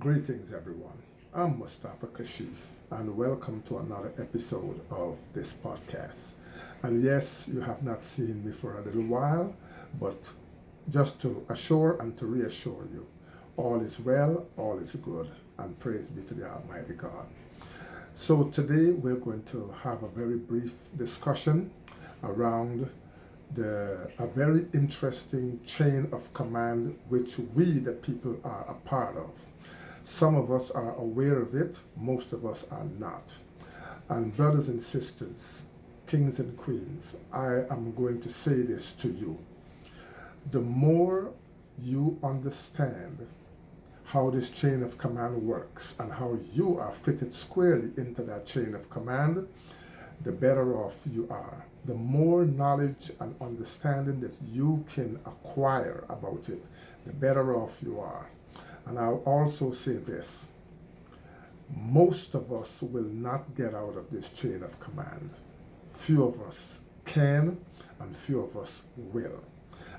Greetings, everyone. I'm Mustafa Kashif, and welcome to another episode of this podcast. And yes, you have not seen me for a little while, but just to assure and to reassure you, all is well, all is good, and praise be to the Almighty God. So today we're going to have a very brief discussion around a very interesting chain of command which we, the people, are a part of. Some of us are aware of it, most of us are not. And brothers and sisters, kings and queens, I am going to say this to you. The more you understand how this chain of command works and how you are fitted squarely into that chain of command, the better off you are. The more knowledge and understanding that you can acquire about it, the better off you are. And I'll also say this: most of us will not get out of this chain of command. Few of us can, and few of us will.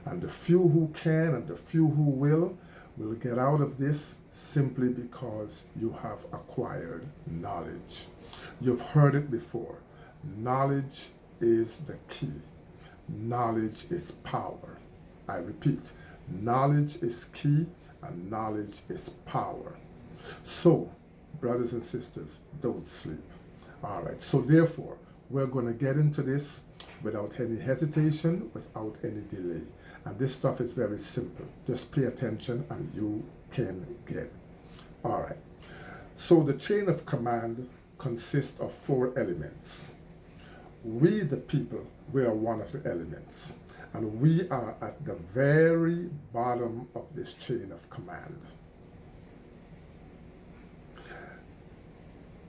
And the few who can and the few who will get out of this simply because you have acquired knowledge. You've heard it before. Knowledge is the key. Knowledge is power. I repeat, knowledge is key and knowledge is power. So, brothers and sisters, don't sleep. All right, so therefore, we're going to get into this without any hesitation, without any delay. And this stuff is very simple. Just pay attention and you can get it. All right. So the chain of command consists of 4 elements. We, the people, we are one of the elements. And we are at the very bottom of this chain of command.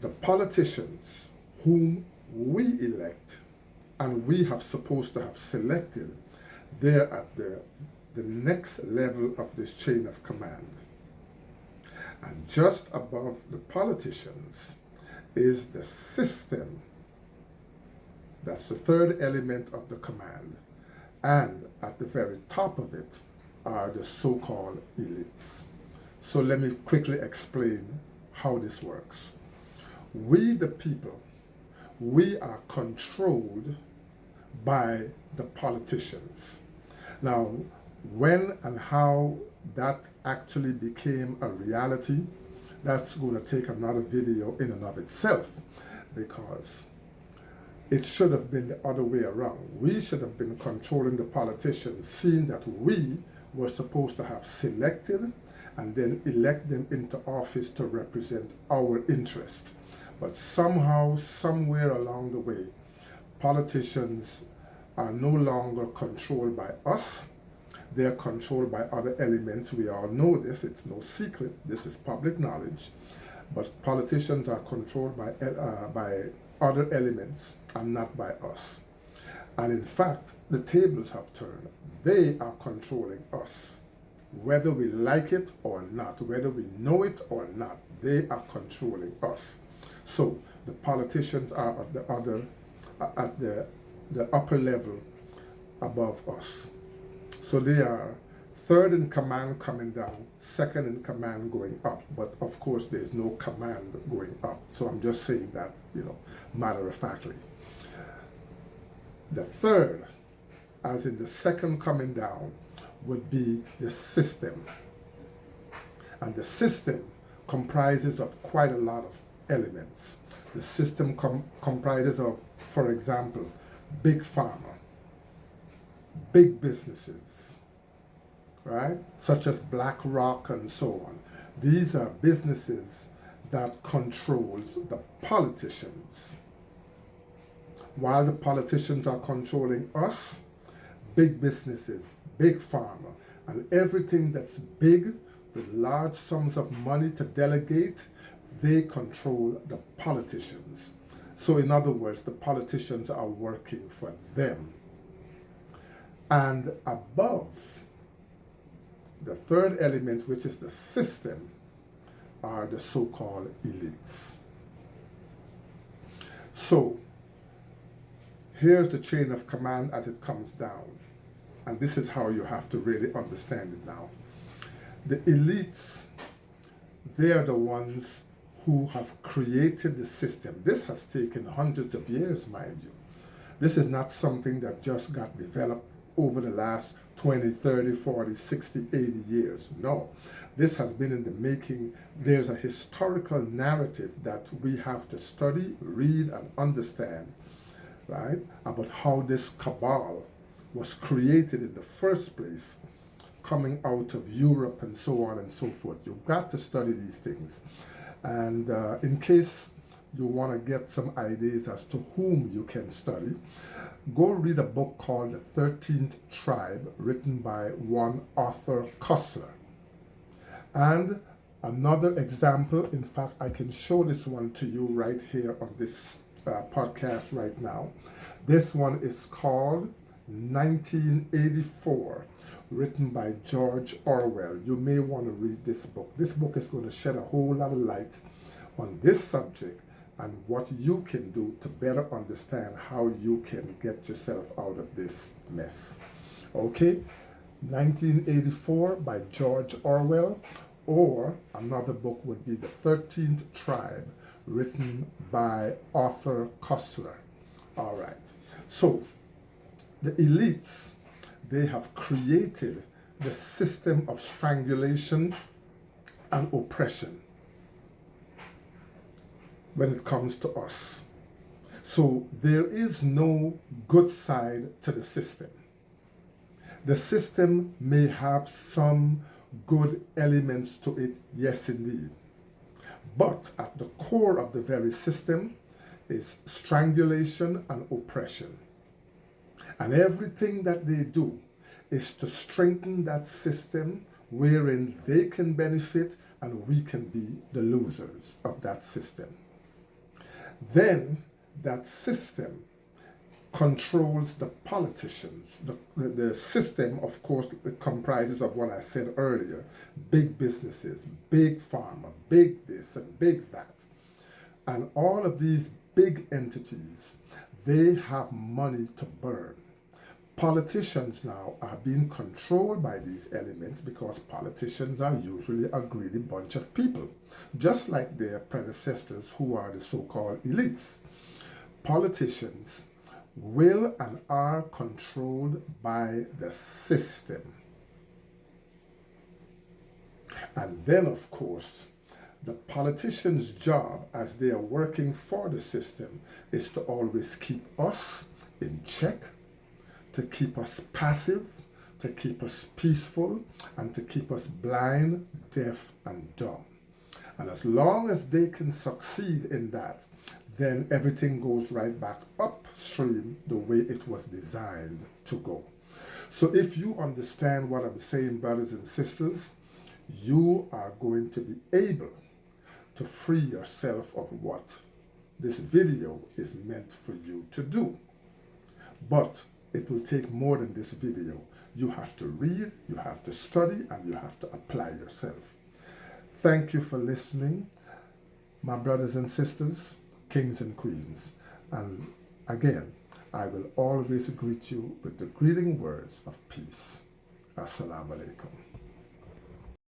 The politicians whom we elect and we have supposed to have selected, they're at the next level of this chain of command. And just above the politicians is the system. That's the third element of the command. And at the very top of it are the so-called elites. So let me quickly explain how this works. We, the people, we are controlled by the politicians. Now, when and how that actually became a reality, that's going to take another video in and of itself, because it should have been the other way around. We should have been controlling the politicians, seeing that we were supposed to have selected and then elect them into office to represent our interest. But somehow, somewhere along the way, politicians are no longer controlled by us. They are controlled by other elements. We all know this. It's no secret. This is public knowledge. But politicians are controlled by other elements and not by us. And in fact, the tables have turned. They are controlling us. Whether we like it or not, whether we know it or not, they are controlling us. So the politicians are at the upper level above us. So they are third in command coming down, second in command going up. But of course, there's no command going up. So I'm just saying that, matter of factly. The third, as in the second coming down, would be the system. And the system comprises of quite a lot of elements. The system comprises of, for example, big pharma, big businesses, right? Such as BlackRock and so on. These are businesses that controls the politicians. While the politicians are controlling us, big businesses, big pharma, and everything that's big with large sums of money to delegate, they control the politicians. So in other words, the politicians are working for them. And above, the third element, which is the system, are the so-called elites. So here's the chain of command as it comes down. And this is how you have to really understand it now. The elites they are the ones who have created the system. This has taken hundreds of years, mind you. This is not something that just got developed over the last 20, 30, 40, 60, 80 years. No, this has been in the making. There's a historical narrative that we have to study, read, and understand, right, about how this cabal was created in the first place, coming out of Europe and so on and so forth. You've got to study these things. And in case you want to get some ideas as to whom you can study, go read a book called The 13th Tribe, written by one Arthur Koestler. And another example, in fact, I can show this one to you right here on this podcast right now. This one is called 1984, written by George Orwell. You may want to read this book. This book is going to shed a whole lot of light on this subject and what you can do to better understand how you can get yourself out of this mess. Okay, 1984 by George Orwell, or another book would be The 13th Tribe, written by Arthur Koestler. All right, so the elites, they have created the system of strangulation and oppression when it comes to us. So there is no good side to the system. The system may have some good elements to it, yes indeed. But at the core of the very system is strangulation and oppression. And everything that they do is to strengthen that system wherein they can benefit and we can be the losers of that system. Then that system controls the politicians. The system, of course, it comprises of what I said earlier: big businesses, big pharma, big this and big that. And all of these big entities, they have money to burn. Politicians now are being controlled by these elements because politicians are usually a greedy bunch of people, just like their predecessors who are the so-called elites. Politicians will and are controlled by the system. And then, of course, the politician's job, as they are working for the system, is to always keep us in check, to keep us passive, to keep us peaceful, and to keep us blind, deaf, and dumb. And as long as they can succeed in that, then everything goes right back upstream the way it was designed to go. So if you understand what I'm saying, brothers and sisters, you are going to be able to free yourself of what this video is meant for you to do. But it will take more than this video. You have to read, you have to study, and you have to apply yourself. Thank you for listening, my brothers and sisters, kings and queens. And again, I will always greet you with the greeting words of peace. Assalamu alaikum.